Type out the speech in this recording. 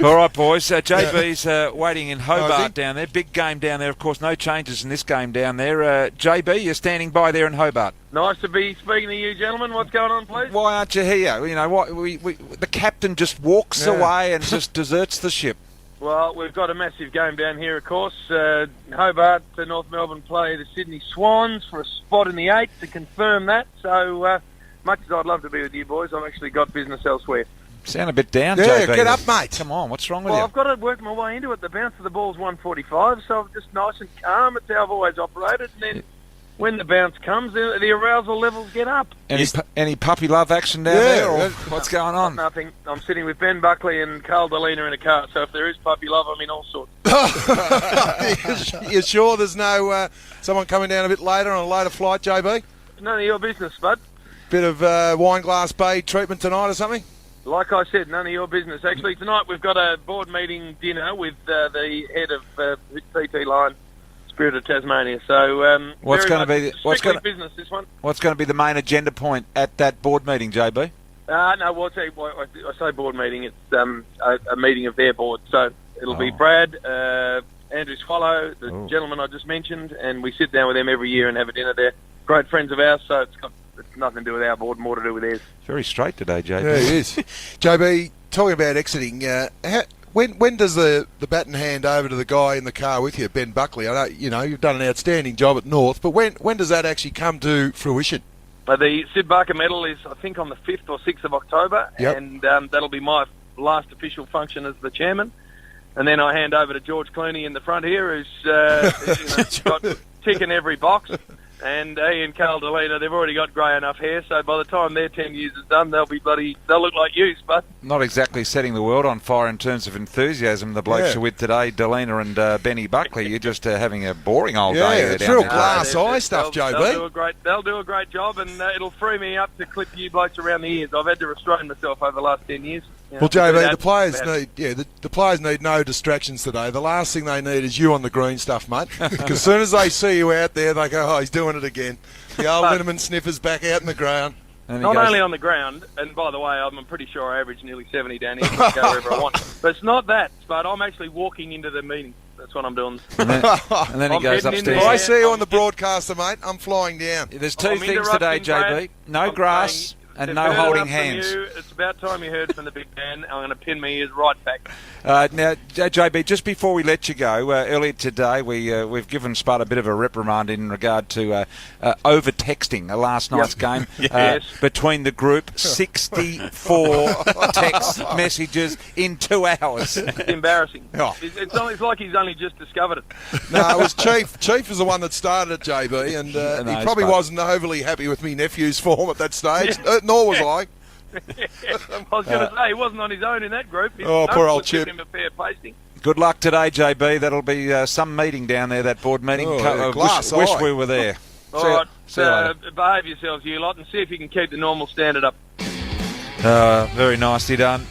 All right, boys. JB's waiting in Hobart down there. Big game down there, of course. No changes in this game down there. JB, you're standing by there in Hobart. Nice to be speaking to you, gentlemen. What's going on, please? Why aren't you here? You know what? The captain just walks away and just deserts the ship. Well, we've got a massive game down here, of course. Hobart, North Melbourne play the Sydney Swans for a spot in the 8 to confirm that. So, much as I'd love to be with you boys, I've actually got business elsewhere. Sound a bit down, Yeah, JB. get up, mate. Come on, what's wrong with Well, you? I've got to work my way into it. The bounce of the ball's 145, so I'm just nice and calm. It's how I've always operated. And then when the bounce comes, the arousal levels get up. Any puppy love action down there, or what's going on? Nothing. I'm sitting with Ben Buckley and Carl Delina in a car, so if there is puppy love, I'm in all sorts. You sure there's no someone coming down a bit later on a later flight, JB? None of your business, bud. Bit of Wineglass Bay treatment tonight or something? Like I said, none of your business. Actually, tonight we've got a board meeting dinner with the head of PT Line, Spirit of Tasmania. So what's going to be business this one? What's going to be the main agenda point at that board meeting, JB? No, well, I say board meeting. It's a meeting of their board. So it'll be Brad, Andrew Swallow, the gentleman I just mentioned, and we sit down with them every year and have a dinner. They're great friends of ours, so it's nothing to do with our board, more to do with theirs. Very straight today, JB. Yeah, he is. JB, talking about exiting, when does the baton hand over to the guy in the car with you, Ben Buckley? I know you've done an outstanding job at North, but when does that actually come to fruition? The Sid Barker medal is, I think, on the 5th or 6th of October, and that'll be my last official function as the chairman. And then I hand over to George Clooney in the front here, who's got ticking every box. And he and Carl Delina, they've already got grey enough hair, so by the time their 10 years is done, they'll look like you, Spud. Not exactly setting the world on fire in terms of enthusiasm, the blokes you're with today, Delina and Benny Buckley. You're just having a boring old day. Yeah, it's real glass eye stuff, JB. They'll do a great job, and it'll free me up to clip you blokes around the ears. I've had to restrain myself over the last 10 years. Well, JB, the players need no distractions today. The last thing they need is you on the green stuff, mate. Because as soon as they see you out there, they go, "Oh, he's doing it again." The old Linneman sniffer's back out in the ground. Not only on the ground, and by the way, I'm pretty sure I average nearly 70 down here. I can go wherever I want. But it's not that, but I'm actually walking into the meeting. That's what I'm doing. And then he goes upstairs. If I see you on the broadcaster, mate, I'm flying down. There's two things today, JB. No grass. And no holding hands. It's about time you heard from the big man. I'm going to pin me ears right back. Now, JB, just before we let you go, earlier today we've given Spud a bit of a reprimand in regard to over-texting last night's game. Between the group, 64 text messages in 2 hours. It's embarrassing. It's like he's only just discovered it. No, it was Chief. Chief is the one that started it, JB, and he probably wasn't overly happy with me nephew's form at that stage. Nor was I. I was going to say, he wasn't on his own in that group. Poor old Chip. Him a fair pasting. Good luck today, JB. That'll be some meeting down there, that board meeting. Wish we were there. All right, behave yourselves, you lot, and see if you can keep the normal standard up. Very nicely done.